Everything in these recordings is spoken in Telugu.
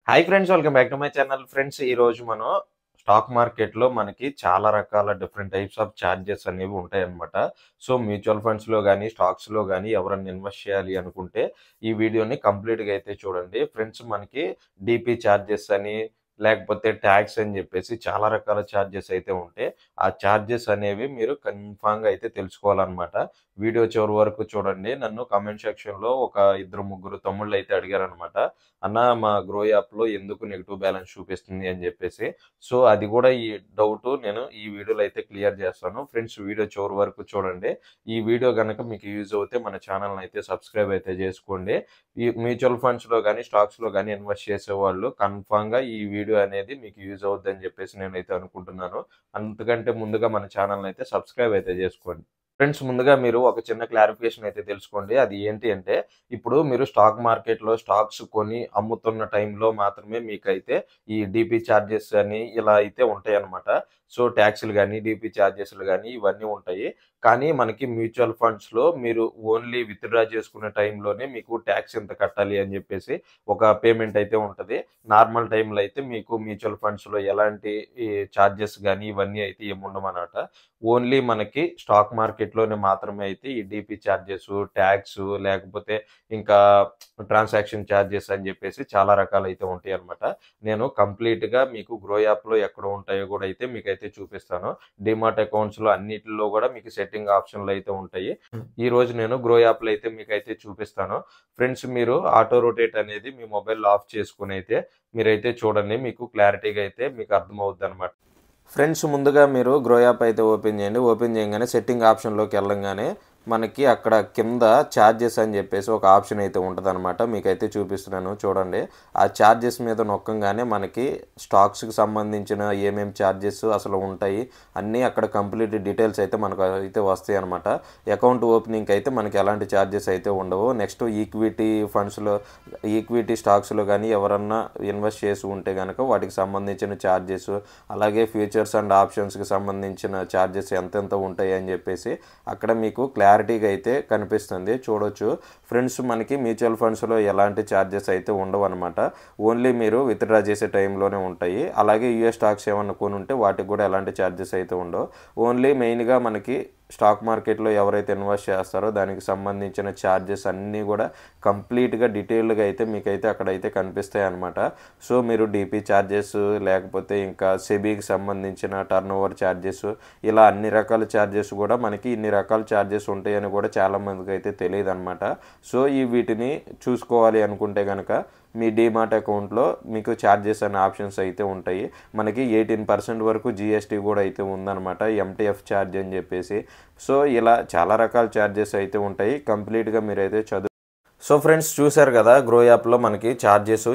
Hi friends, welcome back to my channel. Friends, ఈరోజు మనం స్టాక్ మార్కెట్‌లో మనకి చాలా రకాల డిఫరెంట్ టైప్స్ ఆఫ్ చార్జెస్ అనేవి ఉంటాయన్నమాట. సో, మ్యూచువల్ ఫండ్స్‌లో గాని, స్టాక్స్‌లో గాని ఎవరన్నా ఇన్వెస్ట్ చేయాలి అనుకుంటే ఈ వీడియోని కంప్లీట్‌గా అయితే చూడండి. ఫ్రెండ్స్, మనకి డీపీ చార్జెస్ అని, లేకపోతే టాక్స్ అని చెప్పేసి చాలా రకాల చార్జెస్ అయితే ఉంటాయి. ఆ చార్జెస్ అనేవి మీరు కన్ఫర్మ్‌గా అయితే తెలుసుకోవాలన్నమాట. వీడియో చివరి వరకు చూడండి. నన్ను కామెంట్ సెక్షన్‌లో ఒక ఇద్దరు, ముగ్గురు తమ్ముళ్ళైతే అడిగారన్నమాట. అన్న, మా గ్రో యాప్‌లో ఎందుకు నెగెటివ్ బ్యాలెన్స్ చూపిస్తుంది అని జెప్పేసి. సో, అది గూడా ఈ డౌటు నేను ఈ వీడియోలో అయితే క్లియర్ జేస్తాను. ఫ్రెండ్స్, వీడియో చివరి వరకు చూడండి. ఈ వీడియో గనక మీకు యూజ్ అవుతే మన ఛానెల్‌ని అయితే సబ్స్క్రైబ్ అయితే జేసుకోండి. ఈ మ్యూచువల్ ఫండ్స్‌లో గాని, స్టాక్స్‌లో గాని ఇన్వెస్ట్ చేసేవాళ్ళు కన్ఫర్మ్‌గా ఈ వీడియో అనేది మీకు యూజ్ అవుద్దని జెప్పేసి నేనైతే అనుకుంటున్నాను. అంతకంటే ముందుగా మన ఛానెల్‌ని అయితే సబ్స్క్రైబ్ అయితే జేసుకోండి. ఫ్రెండ్స్, ముందుగా మీరు ఒక చిన్న క్లారిఫికేషన్ అయితే తెలుసుకోండి. అది ఏంటి అంటే, ఇప్పుడు మీరు స్టాక్ మార్కెట్‌లో స్టాక్స్ కొని అమ్ముతున్న టైంలో మాత్రమే మీకైతే ఈ డీపీ చార్జెస్ అని ఇలా అయితే ఉంటాయన్నమాట. సో, టాక్స్‌లు గాని, డీపీ చార్జెస్‌లు గాని ఇవన్నీ ఉంటాయి. కానీ మనకి మ్యూచువల్ ఫండ్స్‌లో మీరు ఓన్లీ విత్‌డ్రా చేసుకునే టైంలోనే మీకు టాక్స్ ఇంత కట్టాలి అని చెప్పేసి ఒక పేమెంట్ అయితే ఉంటది. నార్మల్ టైంలో అయితే మీకు మ్యూచువల్ ఫండ్స్‌లో ఎలాంటి ఈ చార్జెస్ గాని ఇవన్నీ అయితే ఏముండవనమాట. ఓన్లీ మనకి స్టాక్ మార్కెట్‌లోనే మాత్రమే అయితే ఈ డీపీ చార్జెసు, టాక్సు, లేకపోతే ఇంకా ట్రాన్సాక్షన్ చార్జెస్ అని జెప్పేసి చాలా రకాలైతే ఉంటాయన్నమాట. నేను కంప్లీట్‌గా మీకు గ్రో యాప్‌లో ఎక్కడ ఉంటాయో గూడా అయితే మీకైతే చూపిస్తాను. డీమాట్ అకౌంట్స్‌లో అన్నిటిలో గూడా మీకు సెట్టింగ్ ఆప్షన్‌లు అయితే ఉంటాయి. ఈరోజు నేను గ్రో యాప్‌లో అయితే మీకైతే చూపిస్తాను. ఫ్రెండ్స్, మీరు ఆటో రొటేట్ అనేది మీ మొబైల్‌లో ఆఫ్ చేసుకొనైతే మీరైతే చూడండి. మీకు క్లారిటీగా అయితే మీకు అర్థమవుద్దనమాట. ఫ్రెండ్స్, ముందుగా మీరు గ్రో యాప్ అయితే ఓపెన్ చేయండి. ఓపెన్ చేయంగానే సెట్టింగ్ ఆప్షన్‌లోకి వెళ్ళంగానే మనకి అక్కడ కింద చార్జెస్ అని చెప్పేసి ఒక ఆప్షన్ అయితే ఉంటదనమాట. మీకైతే చూపిస్తున్నాను చూడండి. ఆ చార్జెస్ మీద నొక్కంగానే మనకి స్టాక్స్‌కి సంబంధించిన ఏమేం చార్జెస్ అసలు ఉంటాయి అన్నీ అక్కడ కంప్లీట్ డీటెయిల్స్ అయితే మనకు అయితే వస్తాయన్నమాట. అకౌంట్ ఓపెనింగ్‌కి అయితే మనకి ఎలాంటి చార్జెస్ అయితే ఉండవు. నెక్స్ట్ ఈక్విటీ ఫండ్స్‌లో, ఈక్విటీ స్టాక్స్‌లో గానీ ఎవరన్నా ఇన్వెస్ట్ చేసి ఉంటే గనక వాటికి సంబంధించిన చార్జెస్, అలాగే ఫ్యూచర్స్ అండ్ ఆప్షన్స్‌కి సంబంధించిన చార్జెస్ ఎంతెంత ఉంటాయి అని చెప్పేసి అక్కడ మీకు క్లారిటీగా అయితే కనిపిస్తుంది. చూడొచ్చు. ఫ్రెండ్స్, మనకి మ్యూచువల్ ఫండ్స్‌లో ఎలాంటి చార్జెస్ అయితే ఉండవన్నమాట. ఓన్లీ మీరు విత్‌డ్రా చేసే టైంలోనే ఉంటాయి. అలాగే యూఎస్ స్టాక్స్ ఏమన్నా కొనుంటే వాటికి కూడా ఎలాంటి చార్జెస్ అయితే ఉండవు. ఓన్లీ మెయిన్‌గా మనకి స్టాక్ మార్కెట్‌లో ఎవరైతే ఇన్వెస్ట్ చేస్తారో దానికి సంబంధించిన చార్జెస్ అన్నీ కూడా కంప్లీట్‌గా డీటెయిల్డ్‌గా అయితే మీకైతే అక్కడైతే కనిపిస్తాయన్నమాట. సో, మీరు డీపీ చార్జెస్, లేకపోతే ఇంకా సెబీకి సంబంధించిన టర్నోవర్ చార్జెస్, ఇలా అన్ని రకాల చార్జెస్ కూడా మనకి ఇన్ని రకాల చార్జెస్ ఉంటాయని కూడా చాలామందికి అయితే తెలియదన్నమాట. సో, వీటిని చూసుకోవాలి అనుకుంటే గనక మీ డీమాట్ అకౌంట్‌లో మీకు చార్జెస్ అనే ఆప్షన్స్ అయితే ఉంటాయి. మనకి 18% వరకు జీఎస్టీ కూడా అయితే ఉందన్నమాట. ఎంటీఎఫ్ ఛార్జ్ అని చెప్పేసి. సో, ఇలా చాలా రకాల చార్జెస్ అయితే ఉంటాయి. కంప్లీట్‌గా మీరైతే సో, ఫ్రెండ్స్, చూశారు కదా, గ్రో యాప్‌లో మనకి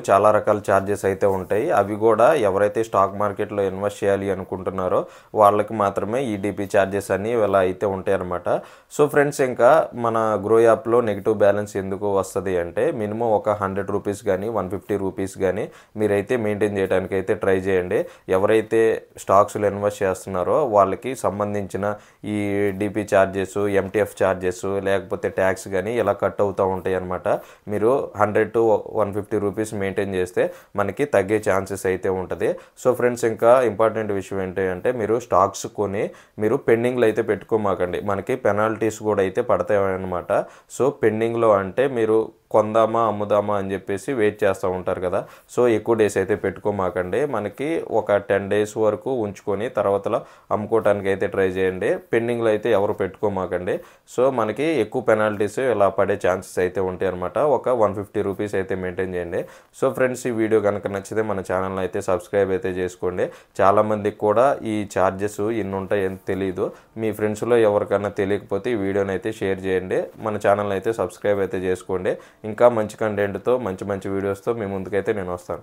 చాలా రకాల చార్జెస్ అయితే ఉంటాయి. అవి కూడా ఎవరైతే స్టాక్ మార్కెట్‌లో ఇన్వెస్ట్ చేయాలి అనుకుంటున్నారో వాళ్ళకి మాత్రమే ఈ డీపీ చార్జెస్ అన్నీ ఇలా అయితే ఉంటాయన్నమాట. సో, ఫ్రెండ్స్, ఇంకా మన గ్రో యాప్‌లో నెగెటివ్ బ్యాలెన్స్ ఎందుకు వస్తది అంటే మినిమమ్ ఒక రూ. 100 గానీ, రూ. 150 గానీ మీరైతే మెయింటైన్ చేయడానికి అయితే ట్రై చేయండి. ఎవరైతే స్టాక్స్‌లో ఇన్వెస్ట్ చేస్తున్నారో వాళ్ళకి సంబంధించిన ఈ డీపీ చార్జెస్, ఎంటీఎఫ్ చార్జెస్, లేకపోతే ట్యాక్స్ గానీ ఇలా కట్ అవుతా ఉంటాయన్నమాట. మీరు 100-150 రూపీస్ మెయింటైన్ చేస్తే మనకి తగ్గే ఛాన్సెస్ అయితే ఉంటుంది. సో, ఫ్రెండ్స్, ఇంకా ఇంపార్టెంట్ విషయం ఏంటి అంటే మీరు స్టాక్స్ కొని మీరు పెండింగ్లో అయితే పెట్టుకోమాకండి. మనకి పెనాల్టీస్ కూడా అయితే పడతాయి అన్నమాట. సో, పెండింగ్లో అంటే మీరు కొందామా అమ్ముదామా అని చెప్పేసి వెయిట్ చేస్తూ ఉంటారు కదా. సో, ఎక్కువ డేస్ అయితే పెట్టుకోమాకండి. మనకి ఒక 10 డేస్ వరకు ఉంచుకొని తర్వాతలో అమ్ముకోవడానికి అయితే ట్రై చేయండి. పెండింగ్లో అయితే ఎవరు పెట్టుకోమాకండి. సో, మనకి ఎక్కువ పెనాల్టీస్ ఇలా పడే ఛాన్సెస్ అయితే ఉంటాయి అనమాట. ఒక 150 రూపీస్ అయితే మెయింటైన్ చేయండి. సో, ఫ్రెండ్స్, ఈ వీడియో కనుక నచ్చితే మన ఛానల్ని అయితే సబ్స్క్రైబ్ అయితే చేసుకోండి. చాలామందికి కూడా ఈ ఛార్జెస్ ఇన్ని ఉంటాయని తెలియదు. మీ ఫ్రెండ్స్లో ఎవరికైనా తెలియకపోతే ఈ వీడియోని అయితే షేర్ చేయండి. మన ఛానల్ని అయితే సబ్స్క్రైబ్ అయితే చేసుకోండి. ఇంకా మంచి కంటెంట్‌తో మంచి వీడియోస్‌తో మీ ముందుకైతే నేను వస్తాను.